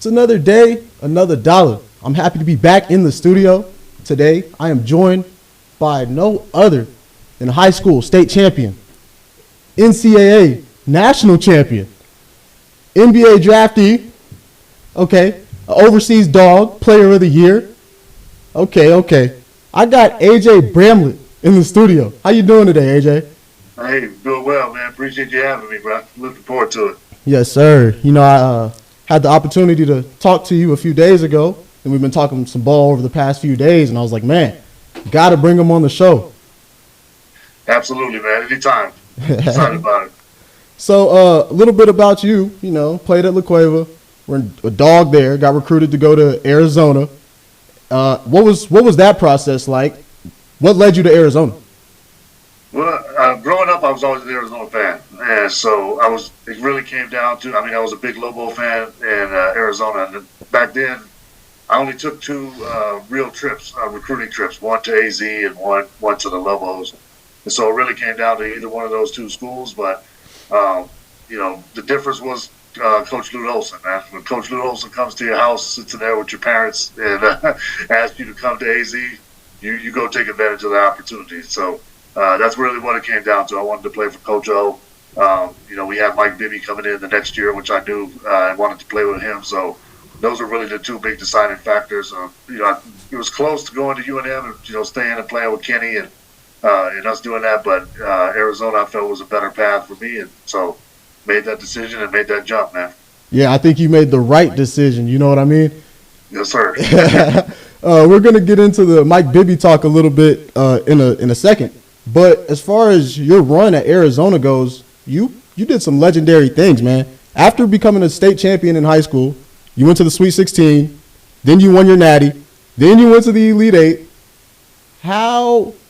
It's another day, another dollar. I'm happy to be back in the studio today. I am joined by no other than high school state champion, NCAA national champion, NBA draftee, overseas dog, player of the year. Okay. I got AJ Bramlett in the studio. How you doing today, AJ? Hey, doing well, man. Appreciate you having me, bro. Looking forward to it. Yes, sir. I had the opportunity to talk to you a few days ago, and we've been talking some ball over the past few days, and I was like, man, got to bring him on the show. Absolutely, man. Anytime. Excited about it. So a little bit about you, played at La Cueva. We're a dog there, got recruited to go to Arizona. What was that process like? What led you to Arizona? Well, growing up, I was always an Arizona fan, and so it really came down to, I was a big Lobo fan in Arizona, and back then, I only took two real trips, recruiting trips, one to AZ and one to the Lobos, and so it really came down to either one of those two schools, but, the difference was Coach Lute Olson, man. When Coach Lute Olson comes to your house, sits in there with your parents, and asks you to come to AZ, you go take advantage of the opportunity, so that's really what it came down to. I wanted to play for Coach O. We had Mike Bibby coming in the next year, which I knew I wanted to play with him. So those are really the two big deciding factors. It was close to going to UNM and staying and playing with Kenny and us doing that. But Arizona, I felt was a better path for me, and so made that decision and made that jump, man. Yeah, I think you made the right decision. You know what I mean? Yes, sir. We're gonna get into the Mike Bibby talk a little bit in a second. But as far as your run at Arizona goes, you did some legendary things, man. After becoming a state champion in high school, you went to the Sweet 16, then you won your Natty, then you went to the Elite Eight.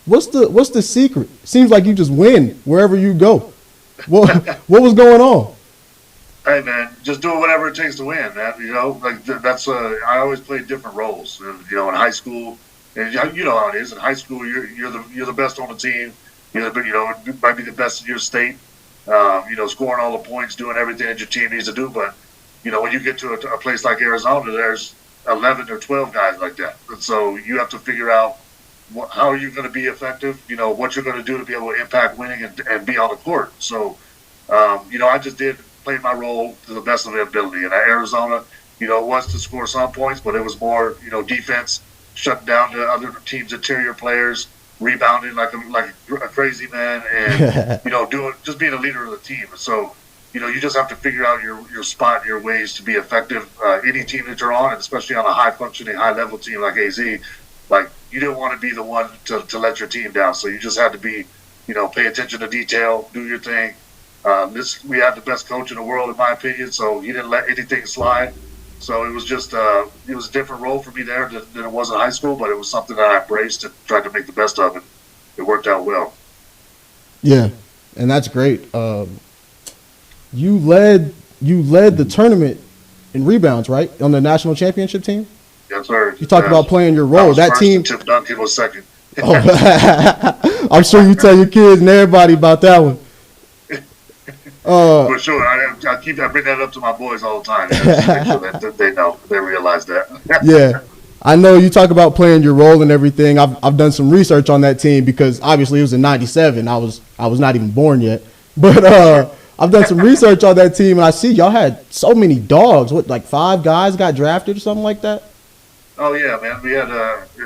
What's the secret? Seems like you just win wherever you go. What was going on? Hey, man, just doing whatever it takes to win, man. That's I always played different roles. In high school. And you know how it is. In high school, you're the best on the team. You might be the best in your state. Scoring all the points, doing everything that your team needs to do. But when you get to a place like Arizona, there's 11 or 12 guys like that. And so you have to figure out how are you going to be effective. What you're going to do to be able to impact winning and be on the court. So I just played my role to the best of my ability. And at Arizona, it was to score some points, but it was more defense. Shutting down the other team's interior players, rebounding like a crazy man, and just being a leader of the team. So you just have to figure out your spot, your ways to be effective. Any team that you're on, and especially on a high functioning, high level team like AZ, like you didn't want to be the one to let your team down. So you just had to be, pay attention to detail, do your thing. We had the best coach in the world, in my opinion. So he didn't let anything slide. So it was just it was a different role for me there than it was in high school, but it was something that I embraced and tried to make the best of it. It worked out well. Yeah, and that's great. You led the tournament in rebounds, right, on the national championship team? Yes, sir. You talked about playing your role. That team. Tim Duncan was second. I'm sure you tell your kids and everybody about that one. For sure, I bring that up to my boys all the time. Just make sure that they know, they realize that. Yeah, I know you talk about playing your role and everything. I've done some research on that team because obviously it was in '97. I was not even born yet, but I've done some research on that team and I see y'all had so many dogs. What, like 5 guys got drafted or something like that? Oh yeah, man. We had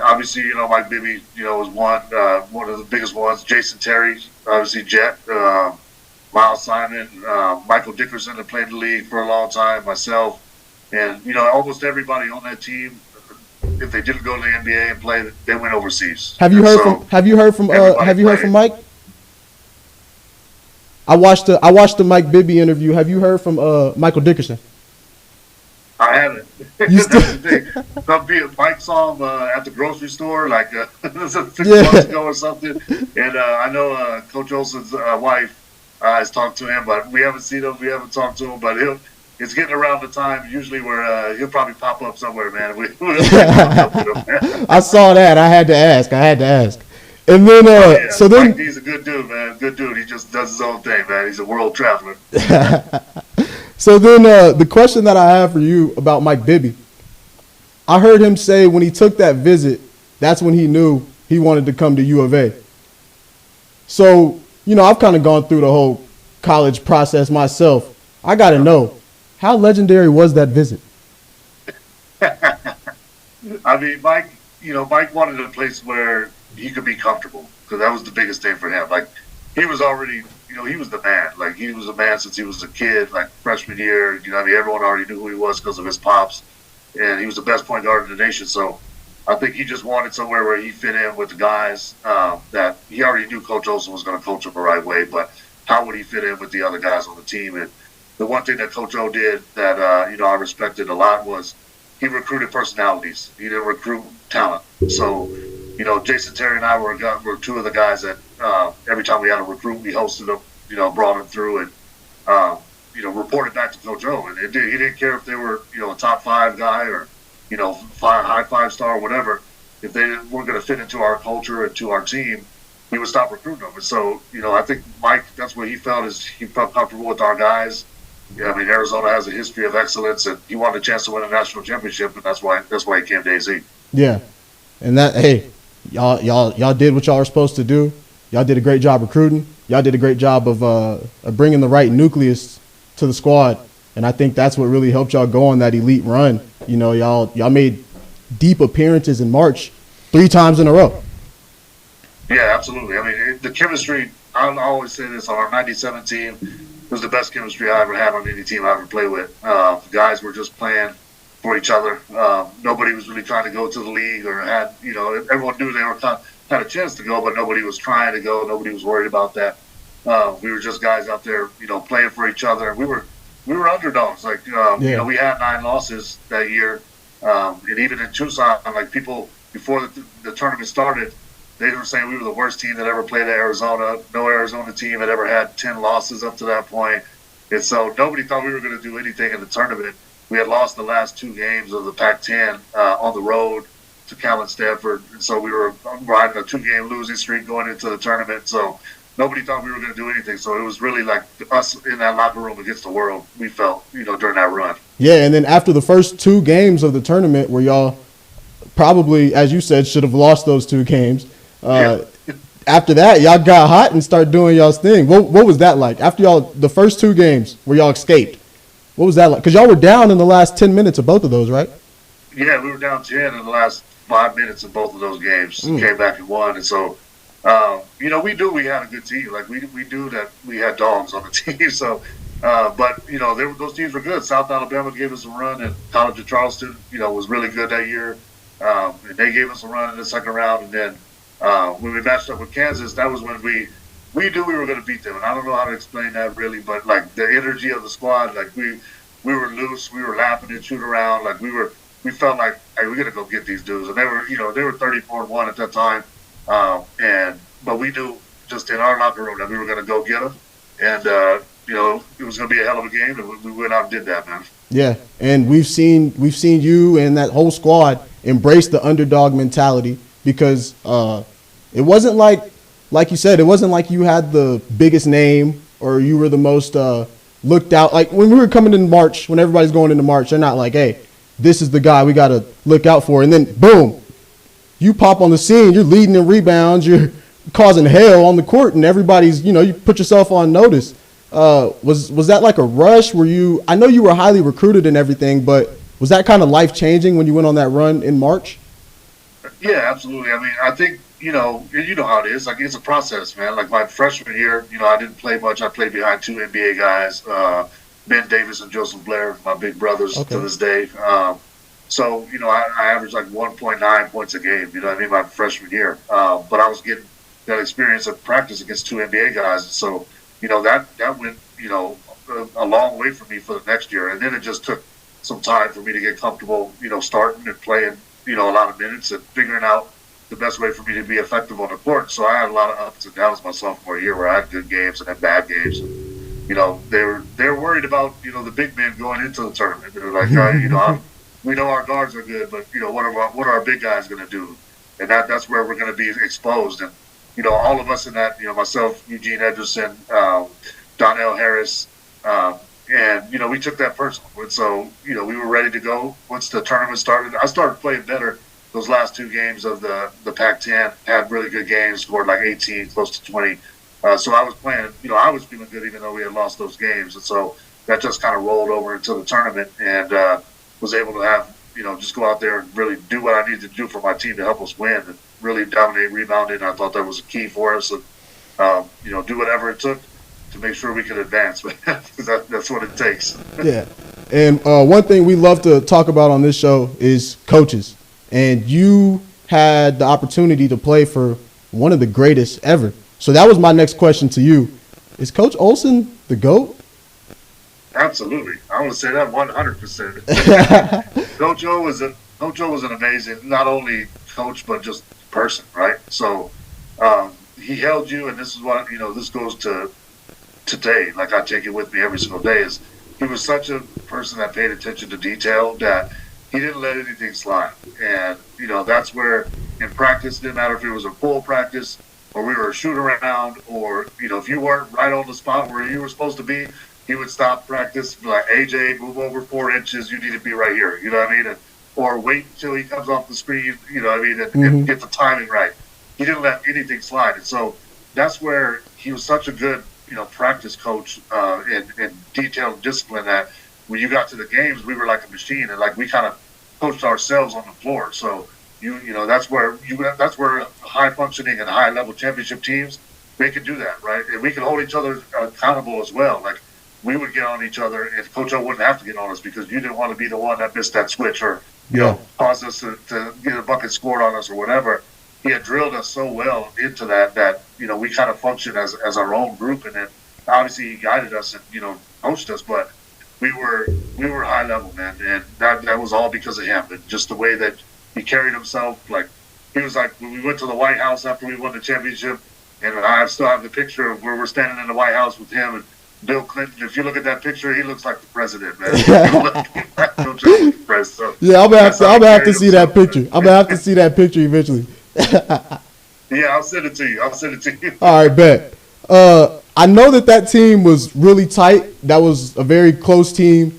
obviously Mike Bibby was one of the biggest ones. Jason Terry, obviously Jet. Miles Simon, Michael Dickerson that played in the league for a long time, myself, and almost everybody on that team, if they didn't go to the NBA and play, they went overseas. Have you heard from Mike? I watched the Mike Bibby interview. Have you heard from Michael Dickerson? I haven't. That's the thing. Mike saw him at the grocery store like 6 months ago or something, and I know Coach Olson's wife has talked to him, but we haven't seen him. We haven't talked to him, but it's getting around the time usually where he'll probably pop up somewhere, man. I saw that. I had to ask. And then, so then he's a good dude, man. Good dude. He just does his own thing, man. He's a world traveler. So then the question that I have for you about Mike Bibby, I heard him say when he took that visit, that's when he knew he wanted to come to U of A. So, I've kind of gone through the whole college process myself. I got to know, how legendary was that visit? I mean, Mike wanted a place where he could be comfortable because that was the biggest thing for him. Like, he was already, he was the man. Like, he was a man since he was a kid, like freshman year. I mean, everyone already knew who he was because of his pops, and he was the best point guard in the nation. So, I think he just wanted somewhere where he fit in with the guys that he already knew Coach Olsen was going to coach him the right way, but how would he fit in with the other guys on the team? And the one thing that Coach O did that I respected a lot was he recruited personalities. He didn't recruit talent. So, Jason Terry and I were two of the guys that every time we had a recruit, we hosted them, brought them through and reported back to Coach O. And he didn't care if they were a top 5 guy or high 5-star or whatever. If they weren't going to fit into our culture and to our team, we would stop recruiting them. And so, I think Mike, that's what he felt comfortable with our guys. Yeah, I mean, Arizona has a history of excellence, and he wanted a chance to win a national championship, and that's why he came to AZ. Yeah, and y'all did what y'all were supposed to do. Y'all did a great job recruiting. Y'all did a great job of bringing the right nucleus to the squad, and I think that's what really helped y'all go on that elite run. Y'all made deep appearances in March 3 times in a row. Yeah, absolutely. I mean, the chemistry. I always say this on our '97 team. It was the best chemistry I ever had on any team I ever played with. The guys were just playing for each other. Nobody was really trying to go to the league or had, everyone knew they had a chance to go, but nobody was trying to go. Nobody was worried about that. We were just guys out there, playing for each other. We were underdogs. Like, we had 9 losses that year. And even in Tucson, like people before the tournament started, they were saying we were the worst team that ever played at Arizona. No Arizona team had ever had 10 losses up to that point. And so nobody thought we were going to do anything in the tournament. We had lost the last 2 games of the Pac-10 on the road to Cal and Stanford. And so we were riding a 2-game losing streak going into the tournament. So nobody thought we were going to do anything. So it was really like us in that locker room against the world, we felt, during that run. Yeah, and then after the first 2 games of the tournament where y'all probably, as you said, should have lost those 2 games, after that, y'all got hot and started doing y'all's thing. What was that like? After the first 2 games where y'all escaped, what was that like? Because y'all were down in the last 10 minutes of both of those, right? Yeah, we were down 10 in the last 5 minutes of both of those games. Came back and won. And so, we knew we had a good team. Like, we knew that we had dogs on the team. So, but, those teams were good. South Alabama gave us a run, and College of Charleston, was really good that year. And they gave us a run in the second round. And then when we matched up with Kansas, that was when we knew we were going to beat them. And I don't know how to explain that really, but like the energy of the squad, like we were loose, we were laughing and shooting around, like we felt like, hey, we're going to go get these dudes. And they were 34-1 at that time. But we knew just in our locker room that we were going to go get them. And, it was going to be a hell of a game, and we went out and did that, man. Yeah, and we've seen you and that whole squad embrace the underdog mentality. Because it wasn't like you said, it wasn't like you had the biggest name or you were the most looked out. Like when we were coming in March, when everybody's going into March, they're not like, hey, this is the guy we got to look out for. And then, boom, you pop on the scene, you're leading in rebounds, you're causing hell on the court, and everybody's, you put yourself on notice. Was that like a rush? I know you were highly recruited and everything, but was that kind of life-changing when you went on that run in March? Yeah, absolutely. I mean, I think, you know how it is. Like, it's a process, man. Like, my freshman year, I didn't play much. I played behind 2 NBA guys, Ben Davis and Joseph Blair, my big brothers to this day. So, I averaged like 1.9 points a game, my freshman year. But I was getting that experience of practice against 2 NBA guys. So, that went, a long way for me for the next year. And then it just took some time for me to get comfortable, starting and playing, a lot of minutes and figuring out the best way for me to be effective on the court. So I had a lot of ups and downs my sophomore year where I had good games and had bad games. And, they were worried about, the big men going into the tournament. They were like, we know our guards are good, but, what are our big guys going to do? And that's where we're going to be exposed. And, all of us in that, myself, Eugene Edgerson, Donnell Harris, And, we took that personal. And so, we were ready to go once the tournament started. I started playing better those last two games of the Pac-10, had really good games, scored like 18, close to 20. So I was playing, I was feeling good even though we had lost those games. And so that just kind of rolled over into the tournament and was able to have, just go out there and really do what I needed to do for my team to help us win and really dominate rebounding. I thought that was a key for us. And, do whatever it took to make sure we could advance. Because that's what it takes. Yeah. And one thing we love to talk about on this show is coaches. And you had the opportunity to play for one of the greatest ever. So that was my next question to you. Is Coach Olson the GOAT? Absolutely. I want to say that 100%. Coach O was an amazing, not only coach, but just person, right? So he held you, and this is what, this goes to today. Like I take it with me every single day is he was such a person that paid attention to detail that he didn't let anything slide. And, that's where in practice, didn't matter if it was a full practice or we were a shoot around or, if you weren't right on the spot where you were supposed to be, he would stop practice, be like, AJ, move over 4 inches. You need to be right here. You know what I mean? Or wait until he comes off the screen, and get the timing right. He didn't let anything slide. And so that's where he was such a good, practice coach in detailed discipline that when you got to the games, we were like a machine, and like we kind of coached ourselves on the floor. So that's where high functioning and high level championship teams, they could do that, right? And we could hold each other accountable as well. Like we would get on each other, and Coach O wouldn't have to get on us because you didn't want to be the one that missed that switch or caused us to get a bucket scored on us or whatever. He had drilled us so well into that we kind of functioned as our own group, and then obviously he guided us and coached us, but we were high level, man, and that was all because of him and just the way that he carried himself. Like he was like when we went to the White House after we won the championship, and I still have the picture of where we're standing in the White House with him and Bill Clinton. If you look at that picture, he looks like the president, man. So, yeah, I'm gonna have to see that picture. I'm gonna have to see that picture eventually. Yeah, I'll send it to you. All right, bet. I know that team was really tight. That was a very close team.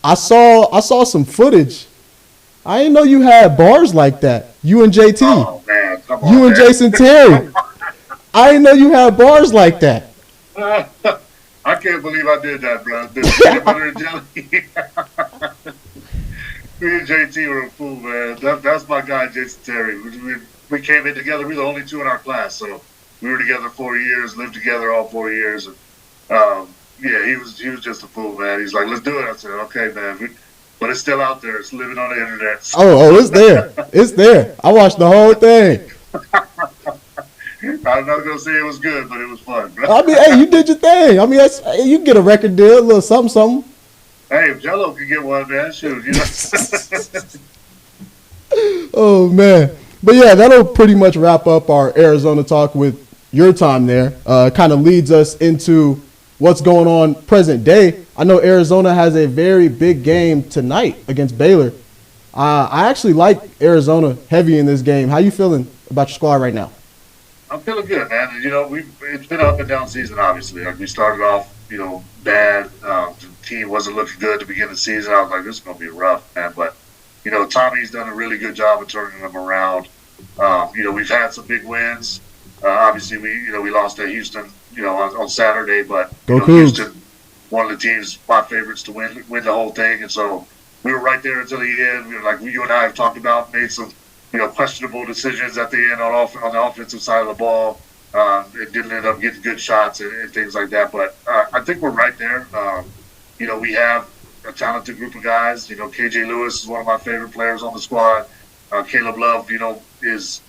I saw some footage. I didn't know you had bars like that. You and JT. Oh man, come on. You and Jason Terry. I didn't know you had bars like that. I can't believe I did that, bro. The peanut butter and jelly. Me and JT were a fool, man. That's my guy, Jason Terry. We came in together. We were the only two in our class, so we were together 4 years, lived together all 4 years. And, he was just a fool, man. He's like, let's do it. I said, okay, man. But it's still out there. It's living on the internet. So. Oh, it's there. It's there. I watched the whole thing. I'm not going to say it was good, but it was fun. Bro. I mean, hey, you did your thing. I mean, you can get a record deal, a little something. Hey, if Jello could get one, man, shoot. Oh, man. But, yeah, that'll pretty much wrap up our Arizona talk with your time there. Kind of leads us into what's going on present day. I know Arizona has a very big game tonight against Baylor. I actually like Arizona heavy in this game. How you feeling about your squad right now? I'm feeling good, man. It's been an up and down season, obviously. Like we started off, bad. The team wasn't looking good to begin the season. I was like, this is going to be rough, man. But, Tommy's done a really good job of turning them around. We've had some big wins. Obviously, we lost at Houston, on Saturday. But Houston, one of the teams, my favorites to win the whole thing. And so we were right there until the end. We were like you and I have talked about, made some questionable decisions at the end on the offensive side of the ball. It didn't end up getting good shots and things like that. But I think we're right there. We have a talented group of guys. KJ Lewis is one of my favorite players on the squad. Caleb Love, is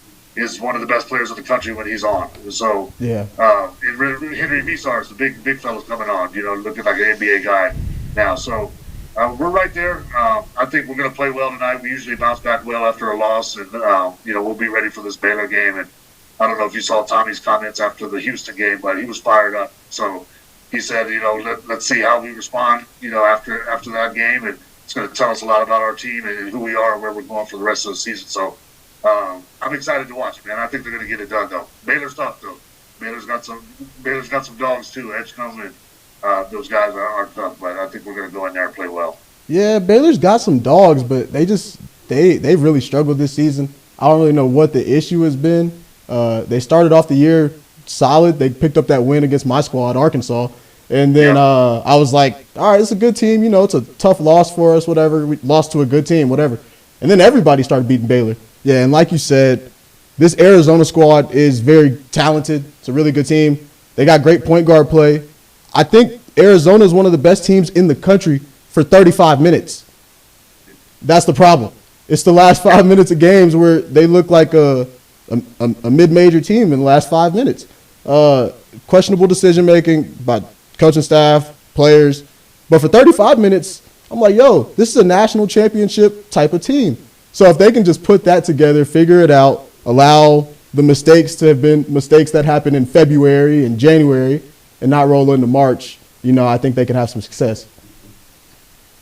one of the best players in the country when he's on. So yeah. And Henry Visar is the big fella's coming on. Looking like an NBA guy now. So. We're right there. I think we're going to play well tonight. We usually bounce back well after a loss, and we'll be ready for this Baylor game. And I don't know if you saw Tommy's comments after the Houston game, but he was fired up. So he said, let's see how we respond, after that game, and it's going to tell us a lot about our team and who we are and where we're going for the rest of the season. So I'm excited to watch, man. I think they're going to get it done, though. Baylor's tough, though. Baylor's got some dogs too. Edgecombe and those guys are tough, but I think we're going to go in there and play well. Yeah, Baylor's got some dogs, but they've really struggled this season. I don't really know what the issue has been. They started off the year solid. They picked up that win against my squad, Arkansas. And then I was like, all right, it's a good team. You know, it's a tough loss for us, whatever. We lost to a good team, whatever. And then everybody started beating Baylor. Yeah, and like you said, this Arizona squad is very talented. It's a really good team. They got great point guard play. I think Arizona is one of the best teams in the country for 35 minutes. That's the problem. It's the last 5 minutes of games where they look like a mid-major team in the last 5 minutes. Questionable decision-making by coaching staff, players. But for 35 minutes, I'm like, yo, this is a national championship type of team. So if they can just put that together, figure it out, allow the mistakes to have been mistakes that happened in February and January and not roll into March, you know, I think they can have some success.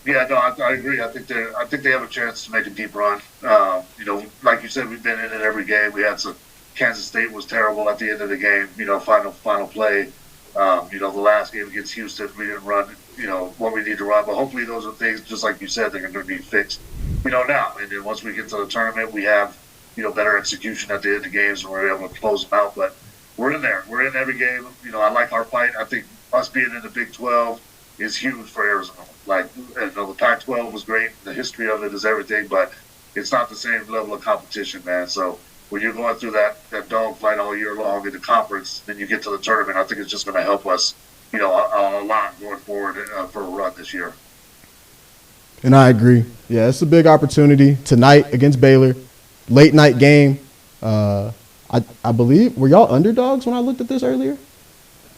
Yeah, no, I agree. I think they have a chance to make a deep run. You know, like you said, we've been in it every game. We had some. Kansas State was terrible at the end of the game. You know, final play. You know, the last game against Houston, we didn't run. You know what we need to run, but hopefully those are things, just like you said, they're going to be fixed. You know, now and then once we get to the tournament, we have better execution at the end of the games, and we're able to close them out. But we're in there. We're in every game. You know, I like our fight. I think us being in the Big 12 is huge for Arizona. Like, the Pac-12 was great. The history of it is everything, but it's not the same level of competition, man. So when you're going through that dogfight all year long in the conference, then you get to the tournament, I think it's just going to help us, a lot going forward for a run this year. And I agree. Yeah, it's a big opportunity tonight against Baylor. Late night game. I believe, were y'all underdogs when I looked at this earlier?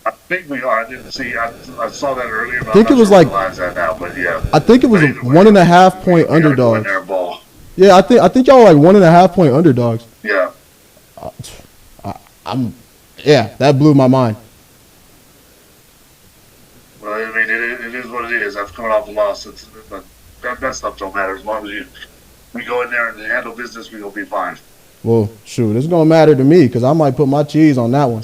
I think we are. I didn't see. I saw that earlier. But I think it was like. That now, but yeah. I think it was a 1.5 point underdog. Ball. Yeah, I think y'all were like 1.5 point underdogs. Yeah. That blew my mind. Well, I mean, it is what it is. After coming off a loss, but that stuff don't matter. As long as we go in there and handle business, we're gonna be fine. Well, shoot, it's gonna matter to me because I might put my cheese on that one.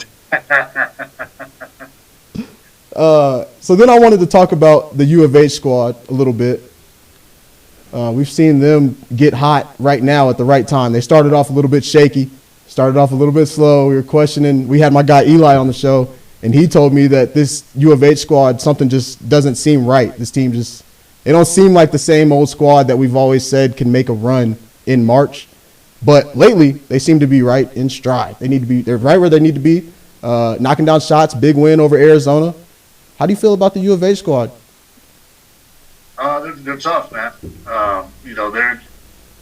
So then I wanted to talk about the U of H squad a little bit. We've seen them get hot right now at the right time. They started off a little bit shaky, started off a little bit slow. We were questioning. We had my guy Eli on the show, and he told me that this U of H squad, something just doesn't seem right. This team they don't seem like the same old squad that we've always said can make a run in March. But lately, they seem to be right in stride. They're right where they need to be, knocking down shots, big win over Arizona. How do you feel about the U of H squad? They're tough, man.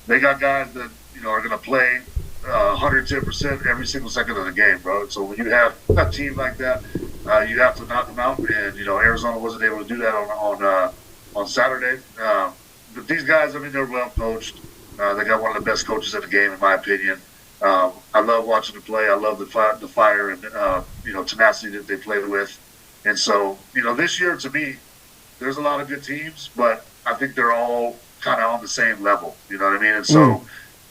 They got guys that are going to play 110% every single second of the game, bro. So when you have a team like that, you have to knock them out. And Arizona wasn't able to do that on Saturday. But these guys, I mean, they're well coached. They got one of the best coaches in the game, in my opinion. I love watching them play. I love the fire and tenacity that they play with. And so, this year, to me, there's a lot of good teams, but I think they're all kind of on the same level. You know what I mean? And so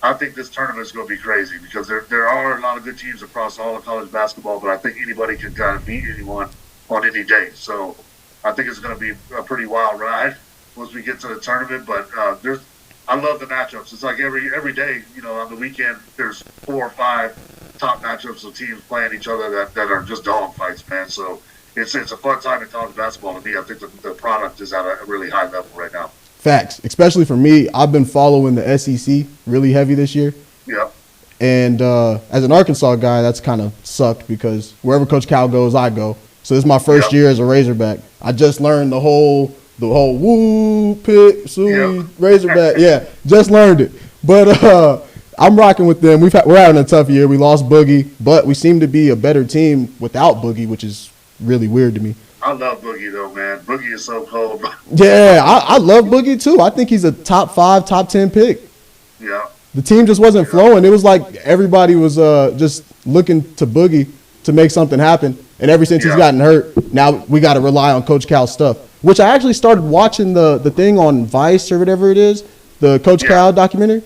I think this tournament is going to be crazy because there are a lot of good teams across all of college basketball, but I think anybody can kind of beat anyone on any day. So I think it's going to be a pretty wild ride once we get to the tournament. But I love the matchups. It's like every day, on the weekend, there's 4 or 5 top matchups of teams playing each other that are just dog fights, man. So it's a fun time in college basketball to me. I think the product is at a really high level right now. Facts, especially for me. I've been following the SEC really heavy this year. Yeah. And as an Arkansas guy, that's kind of sucked because wherever Coach Cal goes, I go. So this is my first year as a Razorback. I just learned the whole woo, pick, suey, Razorback. Yeah, just learned it. But I'm rocking with them. We're having a tough year. We lost Boogie, but we seem to be a better team without Boogie, which is really weird to me. I love Boogie, though, man. Boogie is so cold. Yeah, I love Boogie, too. I think he's a top 5, top 10 pick. Yeah. The team just wasn't flowing. It was like everybody was just looking to Boogie to make something happen. And ever since he's gotten hurt, now we got to rely on Coach Cal's stuff, which I actually started watching the thing on Vice or whatever it is, the Coach Cal documentary.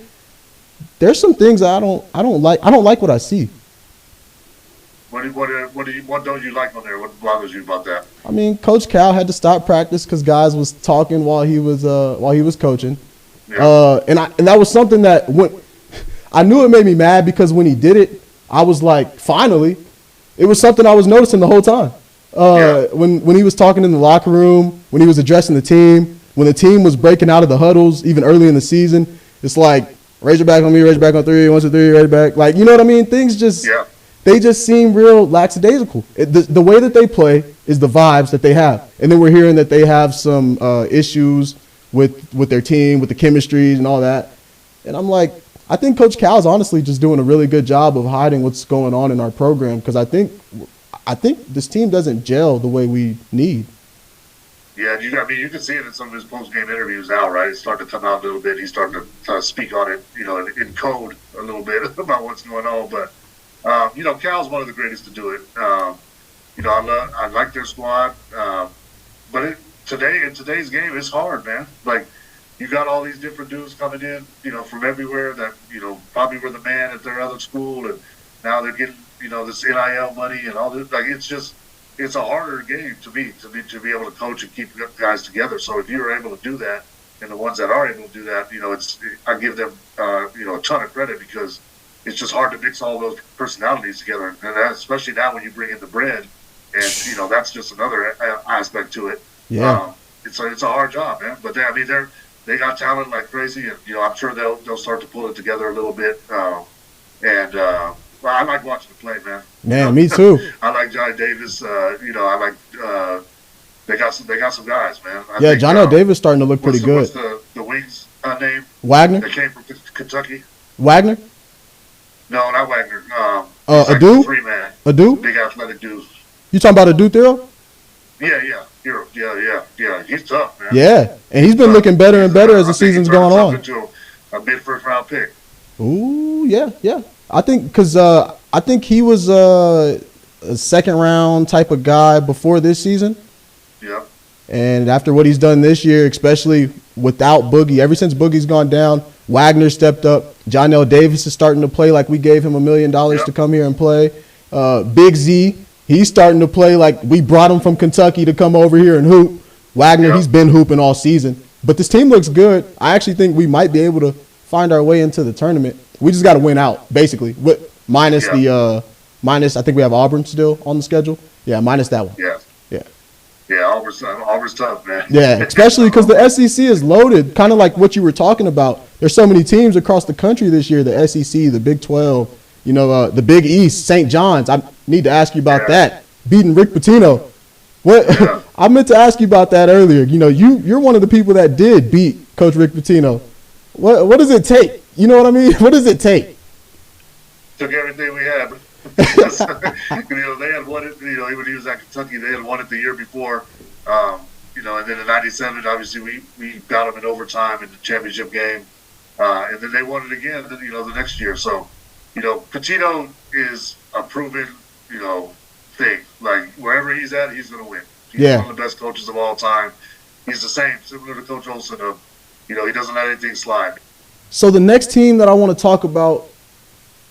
There's some things I don't like. I don't like what I see. What don't you like on there? What bothers you about that? I mean, Coach Cal had to stop practice because guys was talking while he was coaching, Yeah. and that was something that I knew it made me mad because when he did it, I was like, finally, it was something I was noticing the whole time. When he was talking in the locker room, when he was addressing the team, when the team was breaking out of the huddles, even early in the season, it's like, raise your back on me, raise your back on three, 1, 2, 3, raise your back. Like, you know what I mean? Things just, they just seem real lackadaisical. The way that they play is the vibes that they have. And then we're hearing that they have some issues with their team, with the chemistries and all that. And I'm like, I think Coach Cal's honestly just doing a really good job of hiding what's going on in our program because I think this team doesn't gel the way we need. Yeah, you can see it in some of his post-game interviews now, right? It's starting to come out a little bit. He's starting to speak on it, in code a little bit about what's going on. But, Cal's one of the greatest to do it. I like their squad. But in today's game, it's hard, man. Like, you got all these different dudes coming in, from everywhere that, probably were the man at their other school. And now they're getting, this NIL money and all this. Like, it's a harder game to be able to coach and keep guys together. So if you're able to do that, and the ones that are able to do that, I give them a ton of credit because it's just hard to mix all those personalities together, and especially now when you bring in the bread, and that's just another aspect to it. Yeah, it's a hard job, man. But they got talent like crazy, and I'm sure they'll start to pull it together a little bit. Well, I like watching the play, man. Man, me too. I like Johnny Davis. I like they got some guys, man. I think, Johnny Davis starting to look pretty good. What's the wings name? Wagner. They came from Kentucky. Wagner. No, not Wagner. Adu. 3-man. Adu. Big athletic dude. You talking about Adu Thero? Yeah. Hero. Yeah. He's tough, man. Yeah, and he's been looking better and better as the season's going on. Into a mid-first round pick. Ooh, yeah. I think because I think he was a second round type of guy before this season. Yeah. And after what he's done this year, especially without Boogie, ever since Boogie's gone down, Wagner stepped up. Jonell Davis is starting to play like we gave him $1 million to come here and play. Big Z, he's starting to play like we brought him from Kentucky to come over here and hoop. Wagner, he's been hooping all season. But this team looks good. I actually think we might be able to find our way into the tournament. We just got to win out, basically. Minus I think we have Auburn still on the schedule. Yeah, minus that one. Yeah. Yeah, Auburn's tough, man. Yeah, especially because the SEC is loaded, kind of like what you were talking about. There's so many teams across the country this year, the SEC, the Big 12, the Big East, St. John's. I need to ask you about that, beating Rick Pitino. What I meant to ask you about that earlier. You're one of the people that did beat Coach Rick Pitino. What does it take? You know what I mean? What does it take? Took everything we had. They had won it. When he was at Kentucky, they had won it the year before. And then in '97, obviously we got them in overtime in the championship game, and then they won it again. The next year. So, Pitino is a proven thing. Like wherever he's at, he's going to win. He's one of the best coaches of all time. He's the same, similar to Coach Olson. He doesn't let anything slide. So the next team that I want to talk about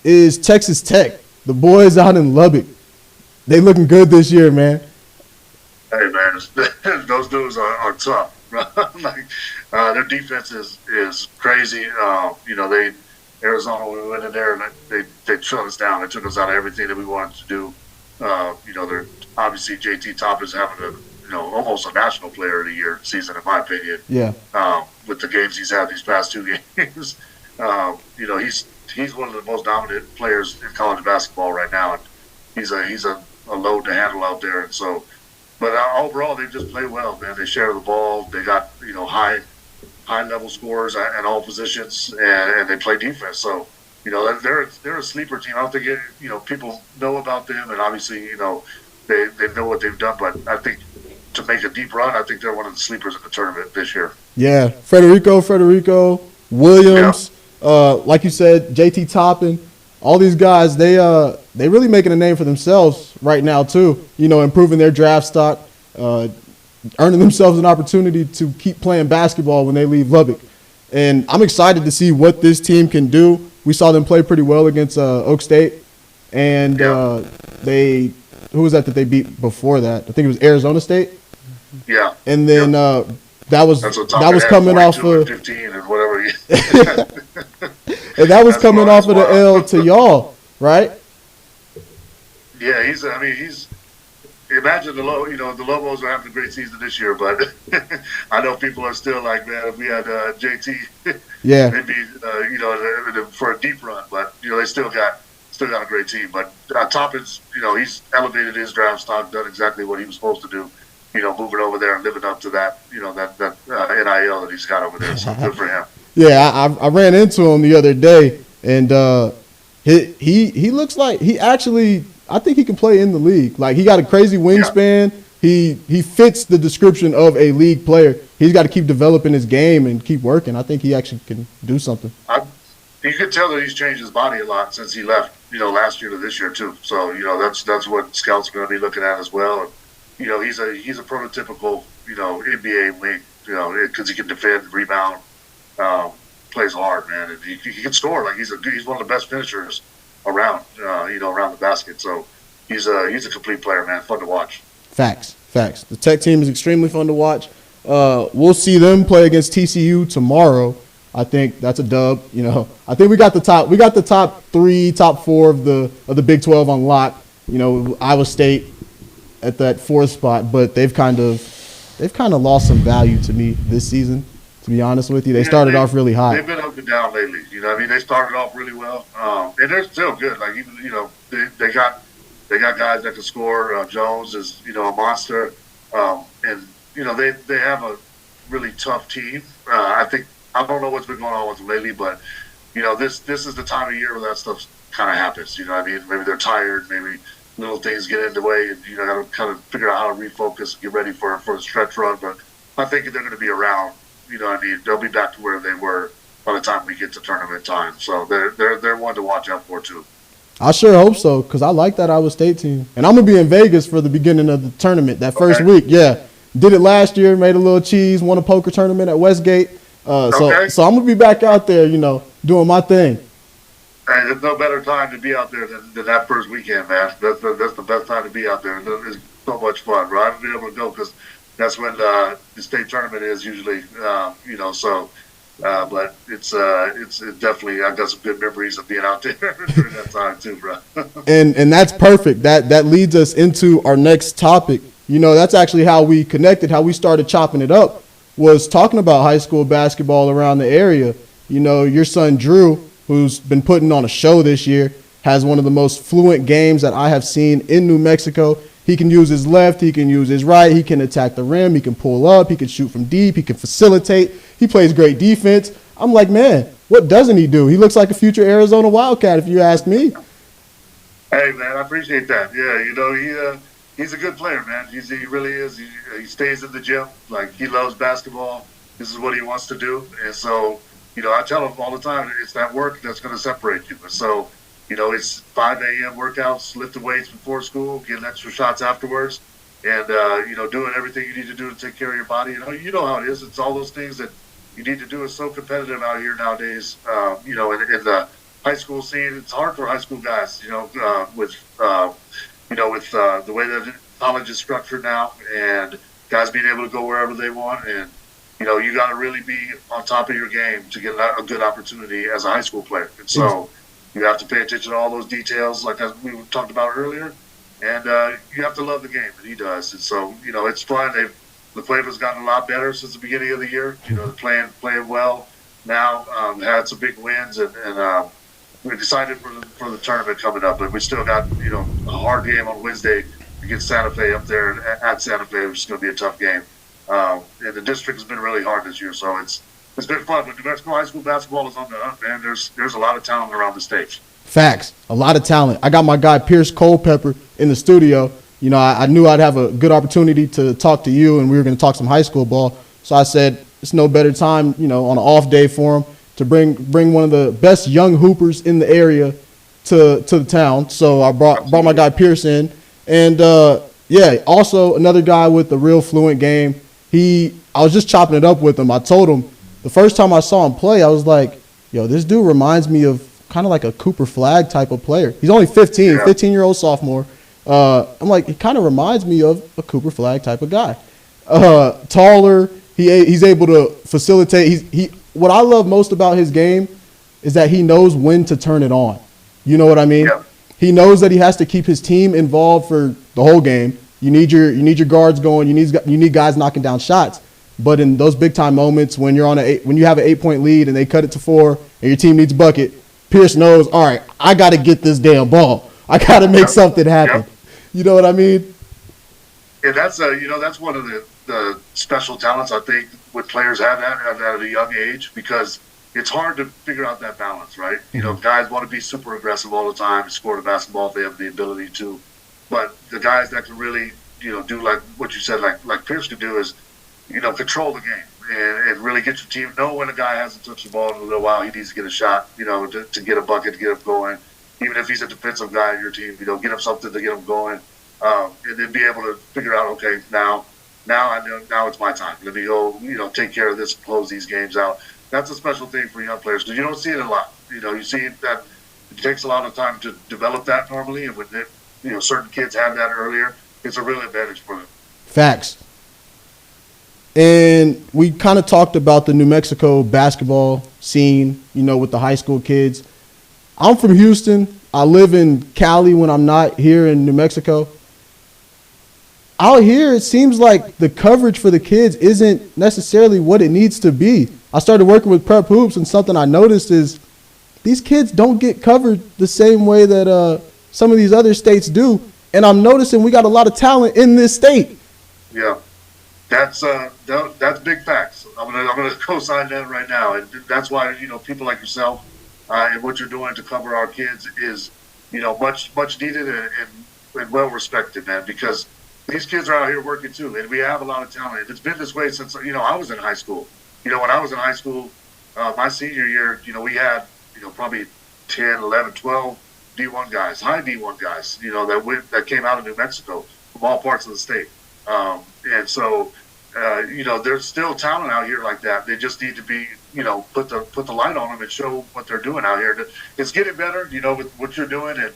is Texas Tech. The boys out in Lubbock. They looking good this year, man. Hey, man, those dudes are tough. Their defense is crazy. Arizona, we went in there and they shut us down. They took us out of everything that we wanted to do. They're obviously JT Toppin's having almost a national player of the year season, in my opinion. Yeah. With the games he's had these past 2 games, he's one of the most dominant players in college basketball right now, and he's a load to handle out there. And so, but overall, they just play well, man. They share the ball. They got high level scorers at all positions, and they play defense. So, they're a sleeper team. I don't think people know about them, and obviously they know what they've done. But I think to make a deep run, I think they're one of the sleepers in the tournament this year. Yeah, Federico Williams. Yeah. Like you said, JT Toppin, all these guys, they really making a name for themselves right now too. Improving their draft stock, earning themselves an opportunity to keep playing basketball when they leave Lubbock. And I'm excited to see what this team can do. We saw them play pretty well against Oak State. and Yeah. who was that they beat before that? I think it was Arizona State. Yeah. And then Yeah. that was That's what coming off 42 and of 15 and whatever. and that was That's coming wild. off That's of the wild. L to y'all, right? Yeah, he's. Imagine the Lobos are having a great season this year, but I know people are still like, man, if we had JT, Yeah, they'd be, for a deep run. But they still got a great team. But Toppins, he's elevated his draft stock, done exactly what he was supposed to do. Moving over there and living up to that, that NIL that he's got over there. So good for him. yeah. I ran into him the other day, and he looks like he actually. I think he can play in the league. Like, he got a crazy wingspan. Yeah. He fits the description of a league player. He's got to keep developing his game and keep working. I think he actually can do something. You can tell that he's changed his body a lot since he left, last year to this year too. So that's what scouts are going to be looking at as well. And, he's a prototypical NBA wing. Because he can defend, rebound, plays hard, man, and he can score. Like, he's one of the best finishers around, around the basket. So he's a complete player, man. Fun to watch. Facts. The Tech team is extremely fun to watch. We'll see them play against TCU tomorrow. I think that's a dub. I think we got the top 3, top 4 of the Big 12 on lock. Iowa State at that 4th spot, but they've kind of lost some value to me this season. To be honest with you, they started off really high. They've been up and down lately. They started off really well, and they're still good. Like, even they got guys that can score. Jones is a monster, and they have a really tough team. I don't know what's been going on with them lately, but this is the time of year where that stuff kind of happens. Maybe they're tired, maybe little things get in the way, and got to kind of figure out how to refocus and get ready for a stretch run. But I think they're going to be around. They'll be back to where they were by the time we get to tournament time. So they're one to watch out for too. I sure hope so, because I like that Iowa State team. And I'm going to be in Vegas for the beginning of the tournament, that first week. Yeah. Did it last year, made a little cheese, won a poker tournament at Westgate. So I'm going to be back out there, doing my thing. And there's no better time to be out there than that first weekend, man. That's the best time to be out there. It's so much fun, right? I haven't been able to go because that's when the state tournament is usually, but it's definitely, I've got some good memories of being out there during that time too, bro. and that's perfect. That leads us into our next topic. That's actually how we connected, how we started chopping it up, was talking about high school basketball around the area. Your son Drew, who's been putting on a show this year, has one of the most fluent games that I have seen in New Mexico. He can use his left, he can use his right, he can attack the rim, he can pull up, he can shoot from deep, he can facilitate, he plays great defense. I'm like, man, what doesn't he do? He looks like a future Arizona Wildcat, if you ask me. Hey, man, I appreciate that. Yeah, he's a good player, man. He really is. He stays in the gym. Like, he loves basketball. This is what he wants to do. And so, I tell him all the time, it's that work that's going to separate you. So, it's 5 a.m. workouts, lifting weights before school, getting extra shots afterwards, and, doing everything you need to do to take care of your body. You know how it is. It's all those things that you need to do. It's so competitive out here nowadays, in the high school scene. It's hard for high school guys, with the way that college is structured now, and guys being able to go wherever they want. And, you got to really be on top of your game to get a good opportunity as a high school player. And so you have to pay attention to all those details, like as we talked about earlier. And you have to love the game, and he does. And so, it's fun. LaClave's gotten a lot better since the beginning of the year. They're playing well now. Had some big wins, and we're excited for the tournament coming up. But we still got a hard game on Wednesday against Santa Fe up there at Santa Fe, which is going to be a tough game. And the district has been really hard this year, so it's been fun. But New Mexico high school basketball is on the up, man. There's a lot of talent around the state. Facts. A lot of talent. I got my guy Pierce Culpepper in the studio. I knew I'd have a good opportunity to talk to you, and we were going to talk some high school ball. So I said it's no better time, on an off day for him to bring one of the best young hoopers in the area to the town. So I brought my guy Pierce in, and also another guy with a real fluent game. I was just chopping it up with him. I told him the first time I saw him play, I was like, yo, this dude reminds me of kind of like a Cooper Flagg type of player. He's only 15, 15-year-old sophomore. I'm like, he kind of reminds me of a Cooper Flagg type of guy. Taller. He's able to facilitate. What I love most about his game is that he knows when to turn it on. You know what I mean? Yeah. He knows that he has to keep his team involved for the whole game. You need your guards going. You need guys knocking down shots. But in those big time moments when you're when you have an 8-point lead and they cut it to 4 and your team needs a bucket, Pierce knows, all right, I got to get this damn ball. I got to make something happen. Yep. You know what I mean? And that's that's one of the special talents I think with players have at a young age, because it's hard to figure out that balance, right? Guys want to be super aggressive all the time and score the basketball if they have the ability to. But the guys that can really, do like what you said, like Pierce could do is, control the game and really get your team. Know when a guy hasn't touched the ball in a little while, he needs to get a shot, to get a bucket, to get him going. Even if he's a defensive guy in your team, get him something to get him going. And then be able to figure out, okay, now I know, now it's my time. Let me go, take care of this, close these games out. That's a special thing for young players because you don't see it a lot. You see that it takes a lot of time to develop that normally, and when certain kids have that earlier, it's a real advantage for them. Facts. And we kind of talked about the New Mexico basketball scene, with the high school kids. I'm from Houston. I live in Cali when I'm not here in New Mexico. Out here, it seems like the coverage for the kids isn't necessarily what it needs to be. I started working with Prep Hoops, and something I noticed is these kids don't get covered the same way that some of these other states do. And I'm noticing we got a lot of talent in this state. Yeah. That's big facts. I'm gonna co-sign that right now, and that's why people like yourself and what you're doing to cover our kids is much needed and well respected, man. Because these kids are out here working too, and we have a lot of talent. It's been this way since I was in high school. When I was in high school, my senior year, we had probably 10, 11, 12 D1 guys, high D1 guys, that came out of New Mexico from all parts of the state, and so. There's still talent out here like that. They just need to be, put the light on them and show what they're doing out here. It's getting better, with what you're doing, and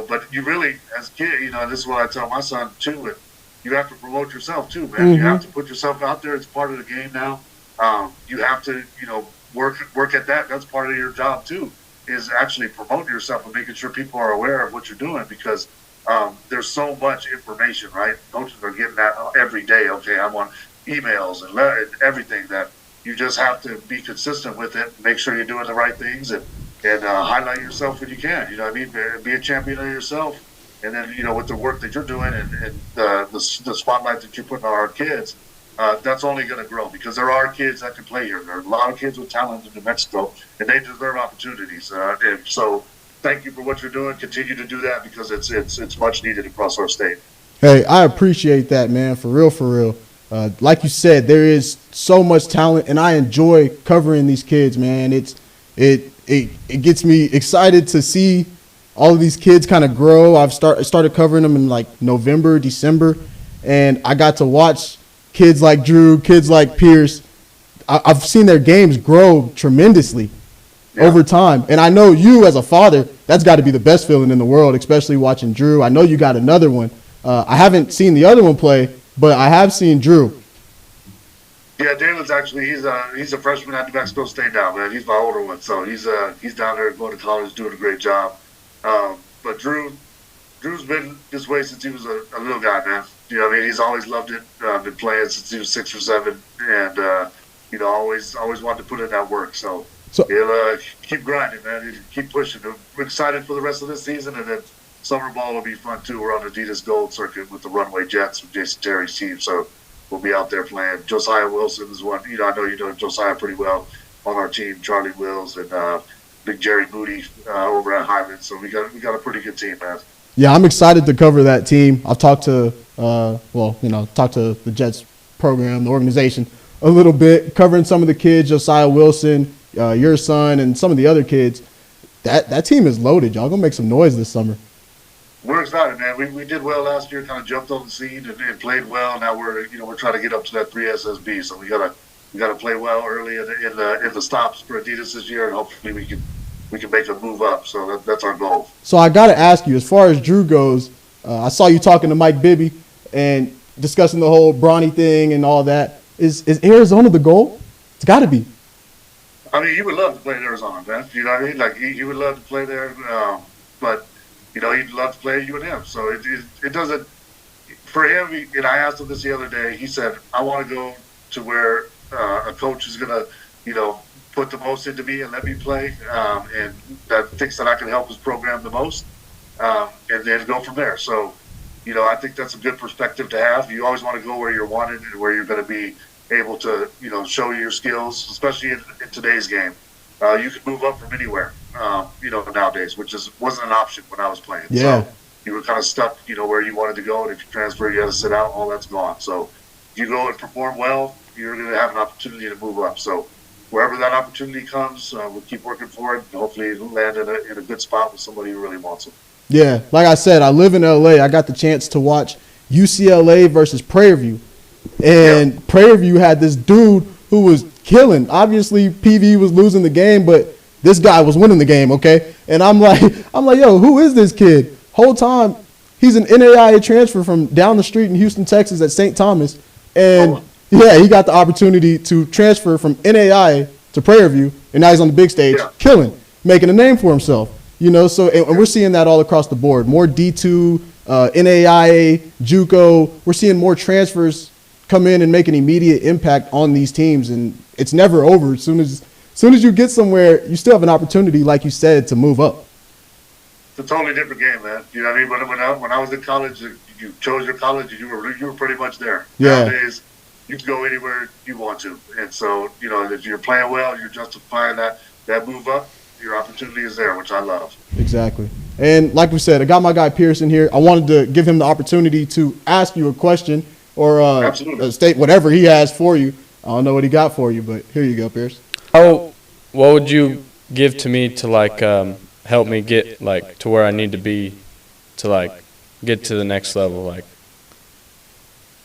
but you really, as a kid, and this is what I tell my son too. And you have to promote yourself too, man. You have to put yourself out there. It's part of the game now. You have to, work at that. That's part of your job too. Is actually promoting yourself and making sure people are aware of what you're doing, because there's so much information, right? Coaches are getting that every day. Okay, I'm on emails and everything, that you just have to be consistent with it, make sure you're doing the right things, and highlight yourself when you can. You know what I mean? Be a champion of yourself, and then with the work that you're doing and the spotlight that you're putting on our kids, that's only going to grow, because there are kids that can play here. There are a lot of kids with talent in New Mexico, and they deserve opportunities. And so. Thank you for what you're doing. Continue to do that, because it's much needed across our state. Hey, I appreciate that, man. For real. Like you said, there is so much talent, and I enjoy covering these kids, man. It gets me excited to see all of these kids kind of grow. I've started covering them in like November, December, and I got to watch kids like Drew, kids like Pierce. I've seen their games grow tremendously. Yeah. Over time. And I know you as a father, that's got to be the best feeling in the world, especially watching Drew. I know you got another one. I haven't seen the other one play, but I have seen Drew. Yeah, Dalen's actually, he's a freshman at New Mexico State now, man. He's my older one, so he's down there going to college, doing a great job. But Drew's been this way since he was a little guy, man. He's always loved it. Been playing since he was 6 or 7, and always wanted to put in that work. So he'll keep grinding, man. He'll keep pushing. We're excited for the rest of this season, and then summer ball will be fun too. We're on the Adidas Gold circuit with the Runway Jets with Jason Terry's team, so we'll be out there playing. Josiah Wilson is one. I know you know Josiah pretty well on our team. Charlie Wills and Big Jerry Moody over at Highland. So we got a pretty good team, man. Yeah, I'm excited to cover that team. I've talked to the Jets program, the organization, a little bit, covering some of the kids, Josiah Wilson, your son, and some of the other kids. That team is loaded. Y'all gonna make some noise this summer. We're excited, man. We did well last year, kind of jumped on the scene and played well. Now we're trying to get up to that 3 SSB, so we gotta play well early in the stops for Adidas this year, and hopefully we can we can make a move up. So that's our goal. So I got to ask you, as far as Drew goes, I saw you talking to Mike Bibby and discussing the whole Bronny thing and all that. Is Arizona the goal? It's got to be. I mean, he would love to play in Arizona, man. You know what I mean? Like he would love to play there, but you know he'd love to play at UNM. So it doesn't for him. And I asked him this the other day. He said, "I want to go to where a coach is gonna, you know, put the most into me and let me play, and that thinks that I can help his program the most, and then go from there." So, you know, I think that's a good perspective to have. You always want to go where you're wanted and where you're going to be able to, you know, show your skills, especially in today's game. You can move up from anywhere, you know, nowadays, which wasn't an option when I was playing. Yeah. So you were kind of stuck, you know, where you wanted to go, and if you transfer, you had to sit out. All that's gone. So if you go and perform well, you're going to have an opportunity to move up. So wherever that opportunity comes, we'll keep working for it, and hopefully it'll land in a good spot with somebody who really wants it. Yeah, like I said, I live in LA. I got the chance to watch UCLA versus Prairie View. And Prairie View had this dude who was killing. Obviously, PV was losing the game, but this guy was winning the game, okay? And I'm like, yo, who is this kid? Whole time, he's an NAIA transfer from down the street in Houston, Texas at St. Thomas. And, yeah, he got the opportunity to transfer from NAIA to Prairie View, and now he's on the big stage, killing, making a name for himself. You know, so and we're seeing that all across the board. More D2, NAIA, JUCO. We're seeing more transfers come in and make an immediate impact on these teams, and it's never over. As soon as you get somewhere, you still have an opportunity, like you said, to move up. It's a totally different game, man. You know what I mean? When I was in college, you chose your college, and you were pretty much there. Yeah. Nowadays, you can go anywhere you want to, and so you know if you're playing well, you're justifying that move up. Your opportunity is there, which I love. Exactly. And like we said, I got my guy Pearson here. I wanted to give him the opportunity to ask you a question or state whatever he has for you. I don't know what he got for you, but here you go, Pierce. What would you give to me to like help me get like to where I need to be to like get to the next level? Like,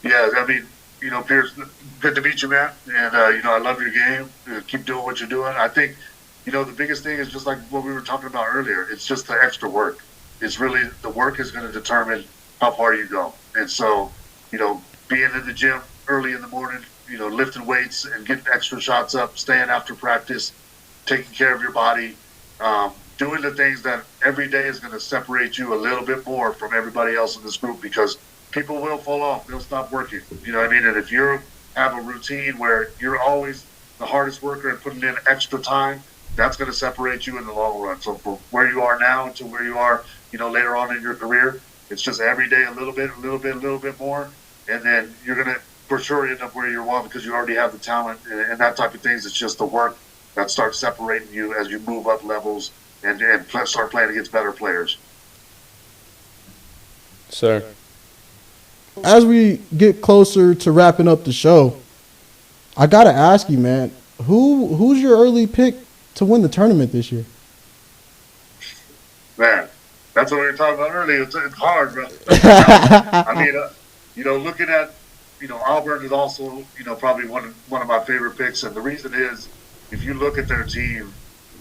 yeah, I mean, you know, Pierce, good to meet you, man. And you know, I love your game. Keep doing what you're doing. I think, you know, the biggest thing is just like what we were talking about earlier. It's just the extra work. It's really the work is going to determine how far you go. And so, you know, being in the gym early in the morning, you know, lifting weights and getting extra shots up, staying after practice, taking care of your body, doing the things that every day is going to separate you a little bit more from everybody else in this group, because people will fall off. They'll stop working. You know what I mean? And if you have a routine where you're always the hardest worker and putting in extra time, that's going to separate you in the long run. So from where you are now to where you are, you know, later on in your career, it's just every day a little bit more. And then you're going to for sure end up where you want because you already have the talent and that type of things. It's just the work that starts separating you as you move up levels and start playing against better players. Sir. As we get closer to wrapping up the show, I got to ask you, man, who's your early pick to win the tournament this year? Man, that's what we were talking about earlier. It's hard, bro. I mean, you know, looking at, you know, Auburn is also, you know, probably one of my favorite picks. And the reason is, if you look at their team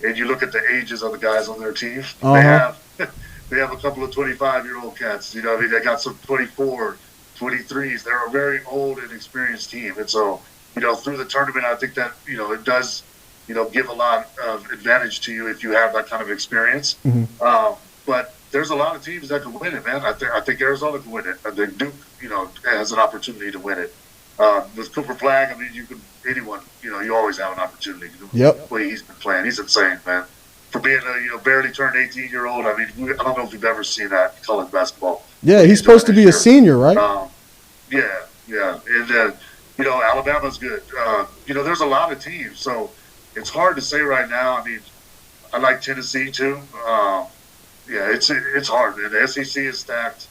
and you look at the ages of the guys on their team, they have a couple of 25-year-old cats. You know, I mean, they got some 24, 23s. They're a very old and experienced team. And so, you know, through the tournament, I think that, you know, it does, you know, give a lot of advantage to you if you have that kind of experience. Mm-hmm. But there's a lot of teams that can win it, man. I think Arizona can win it. I think Duke, you know, has an opportunity to win it. With Cooper Flagg, I mean, anyone, you know, you always have an opportunity. Yep. The way he's been playing, he's insane, man. For being a, you know, barely turned 18-year-old, I mean, I don't know if you've ever seen that in college basketball. Yeah, he's supposed to be a senior, right? Yeah. And, you know, Alabama's good. You know, there's a lot of teams, so it's hard to say right now. I mean, I like Tennessee, too. Yeah, it's hard, man. The SEC is stacked.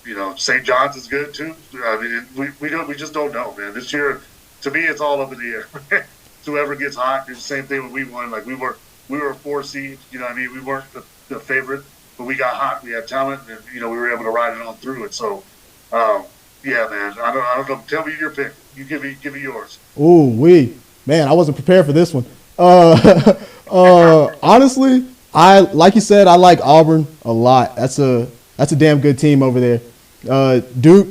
You know, St. John's is good too. I mean, we just don't know, man. This year, to me, it's all up in the air. Whoever gets hot, it's the same thing when we won. Like we were a 4 seed. You know what I mean? We weren't the favorite, but we got hot. We had talent, and you know we were able to ride it on through it. So, yeah, man. I don't know. Tell me your pick. You give me yours. Ooh, man, I wasn't prepared for this one. Honestly, like you said, I like Auburn a lot. That's a damn good team over there. Duke,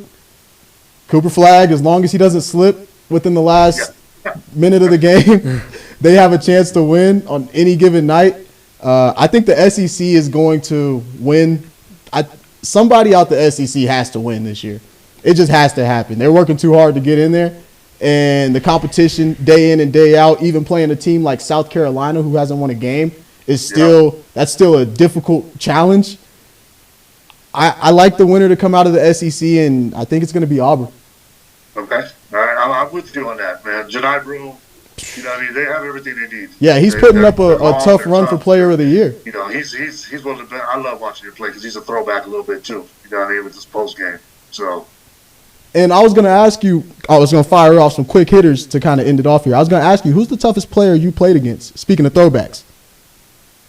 Cooper Flag, as long as he doesn't slip within the last minute of the game, they have a chance to win on any given night. I think the SEC is going to win. Somebody out the SEC has to win this year. It just has to happen. They're working too hard to get in there. And the competition day in and day out, even playing a team like South Carolina who hasn't won a game, is that's still a difficult challenge. I like the winner to come out of the SEC, and I think it's going to be Auburn. Okay. All right. I'm with you on that, man. Jedi Broom, you know what I mean? They have everything they need. Yeah, he's putting up a tough run for Player of the Year. You know, he's one of the best. I love watching him play because he's a throwback a little bit, too. You know what I mean? With this post game. So. And I was going to ask you, I was going to fire off some quick hitters to kind of end it off here. I was going to ask you, who's the toughest player you played against? Speaking of throwbacks.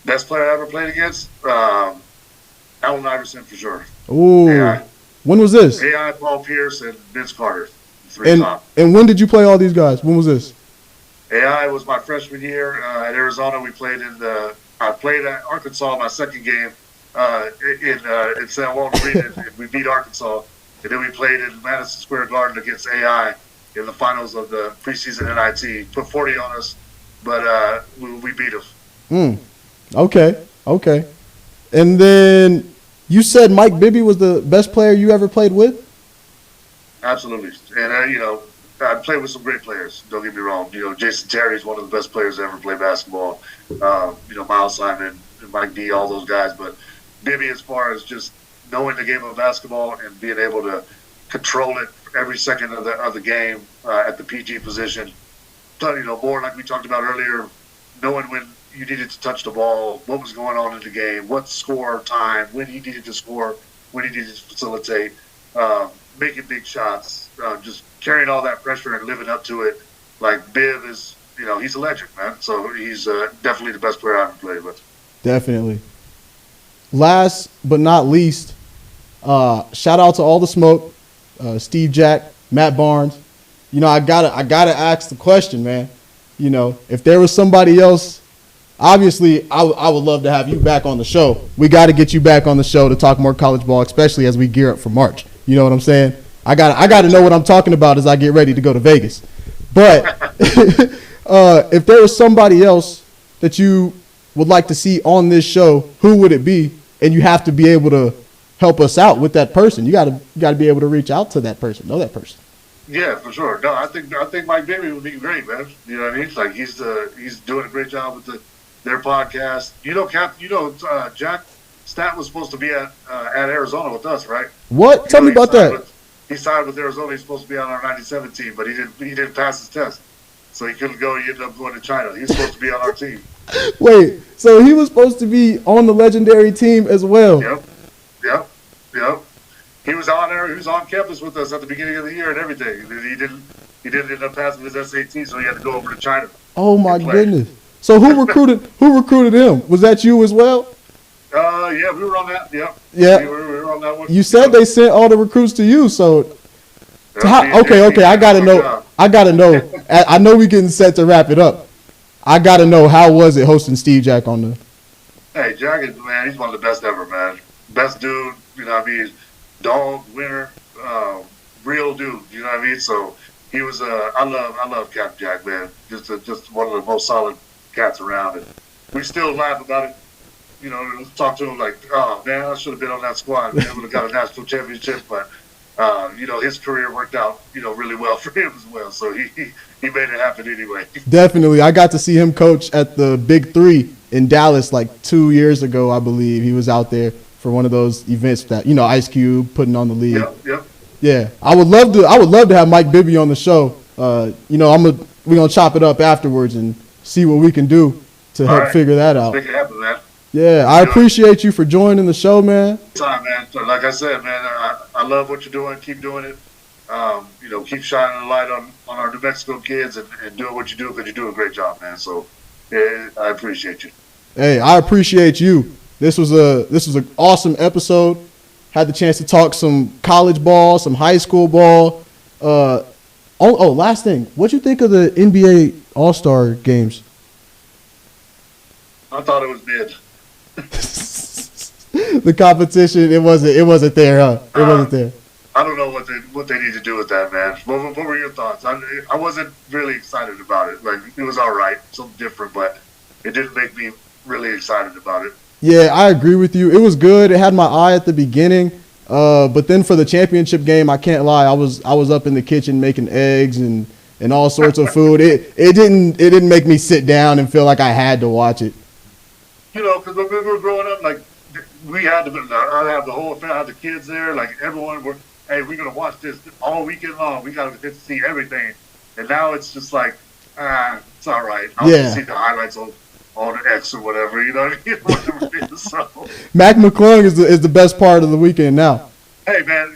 Best player I ever played against? Allen Iverson for sure. Ooh. AI. When was this? AI, Paul Pierce, and Vince Carter. Three top. And when did you play all these guys? When was this? AI was my freshman year at Arizona. I played at Arkansas my second game in San Juan Arena, and we beat Arkansas. And then we played in Madison Square Garden against AI in the finals of the preseason NIT. Put 40 on us, but we beat them. Okay. And then you said Mike Bibby was the best player you ever played with? Absolutely. And, I played with some great players. Don't get me wrong. Jason Terry is one of the best players to ever play basketball. Miles Simon, Mike D, all those guys. But Bibby, as far as just knowing the game of basketball and being able to control it every second of the game at the PG position. More like we talked about earlier, knowing when you needed to touch the ball, what was going on in the game, what score time, when he needed to score, when he needed to facilitate, making big shots, just carrying all that pressure and living up to it. Like Biv is, he's a legend, man. So he's definitely the best player I've ever played with. Definitely. Last but not least, shout out to All the Smoke, Steve Jack, Matt Barnes. I gotta ask the question, man. If there was somebody else, obviously I would love to have you back on the show. We got to get you back on the show to talk more college ball, especially as we gear up for March. You know what I'm saying? I got to know what I'm talking about as I get ready to go to Vegas. But if there was somebody else that you would like to see on this show, who would it be? And you have to be able to help us out with that person. You got to be able to reach out to that person, know that person. Yeah, for sure. No, I think Mike Bibby would be great, man. You know what I mean? Like he's doing a great job with their podcast. Jack Stat was supposed to be at Arizona with us, right? What? Tell me about that. He signed with Arizona. He's supposed to be on our '97 team, but he didn't pass his test, so he couldn't go. He ended up going to China. He's supposed to be on our team. Wait, so he was supposed to be on the legendary team as well? Yep. He was on there. He was on campus with us at the beginning of the year and everything. He didn't end up passing his SAT, so he had to go over to China. Oh my goodness! So who recruited him? Was that you as well? Yeah, we were on that. Yep. Yeah. We were on that one. You said they sent all the recruits to you, so. Okay. I gotta know. I know we getting set to wrap it up. I gotta know, how was it hosting Steve Jack on the? Hey, Jack is, man. He's one of the best ever, man. Best dude. Dog winner, real dude. You know what I mean? So he was. I love Cap Jack, man. Just one of the most solid cats around, and we still laugh about it. Talk to him like, oh man, I should have been on that squad. We would have got a national championship, but his career worked out, really well for him as well. So he made it happen anyway. Definitely, I got to see him coach at the Big 3 in Dallas like 2 years ago, I believe. He was out there for one of those events that Ice Cube putting on the league. Yep. Yeah, I would love to have Mike Bibby on the show. We're gonna chop it up afterwards and see what we can do to help figure that out. Make it happen, man. Yeah, I appreciate you for joining the show, man. Time, man. So like I said, man, I love what you're doing. Keep doing it. Keep shining the light on our New Mexico kids and doing what you do, because you're doing a great job, man. So yeah, I appreciate you. Hey, I appreciate you. This was an awesome episode. Had the chance to talk some college ball, some high school ball. Last thing. What'd you think of the NBA All-Star games? I thought it was mid. The competition, it wasn't there, huh? It wasn't there. I don't know what they need to do with that, man. What were your thoughts? I wasn't really excited about it. Like, it was all right, something different, but it didn't make me really excited about it. Yeah, I agree with you. It was good. It had my eye at the beginning, but then for the championship game, I can't lie. I was up in the kitchen making eggs and all sorts of food. It didn't make me sit down and feel like I had to watch it. You know, because when we were growing up, like, we had I have the whole family, I had the kids there, like, everyone were, hey, we're going to watch this all weekend long. We got to get to see everything. And now it's just like, it's all right. I'll just see the highlights on X or whatever, you know what I mean? Whatever it is, so. Mac McClung is the best part of the weekend now. Hey, man,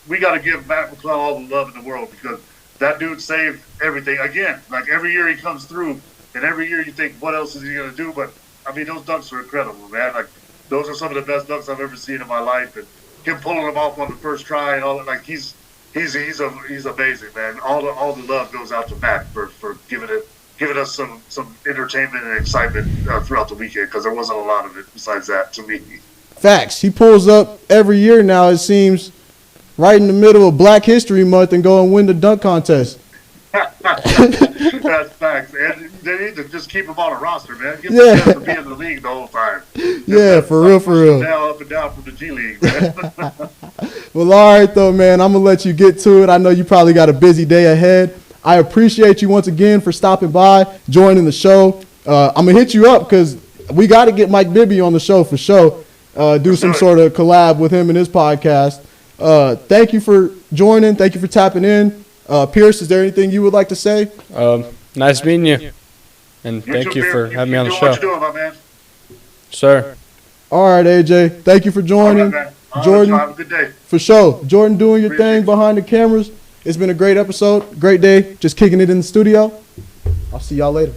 we got to give Mac McClung all the love in the world because that dude saved everything. Again, like every year he comes through, and every year you think, what else is he going to do? But, I mean, those dunks are incredible, man. Like, those are some of the best dunks I've ever seen in my life. And him pulling them off on the first try and all that, like, he's amazing, man. All the love goes out to Mac for giving us some entertainment and excitement throughout the weekend because there wasn't a lot of it besides that to me. Facts. He pulls up every year now, it seems, right in the middle of Black History Month and go and win the dunk contest. That's facts. And they need to just keep him on a roster, man. Give him a chance to be in the league the whole time. Yeah, for real. Down, up and down from the G League, man. Well, all right, though, man. I'm going to let you get to it. I know you probably got a busy day ahead. I appreciate you once again for stopping by, joining the show. I'm going to hit you up because we got to get Mike Bibby on the show for sure. Do some sort of collab with him and his podcast. Thank you for joining. Thank you for tapping in. Pierce, is there anything you would like to say? Nice meeting you. And thank you for having me on the show. What you doing, my man? Sir. All right, AJ. Thank you for joining. Jordan, have a good day. For sure. Jordan doing your thing behind the cameras. It's been a great episode. Great day. Just kicking it in the studio. I'll see y'all later.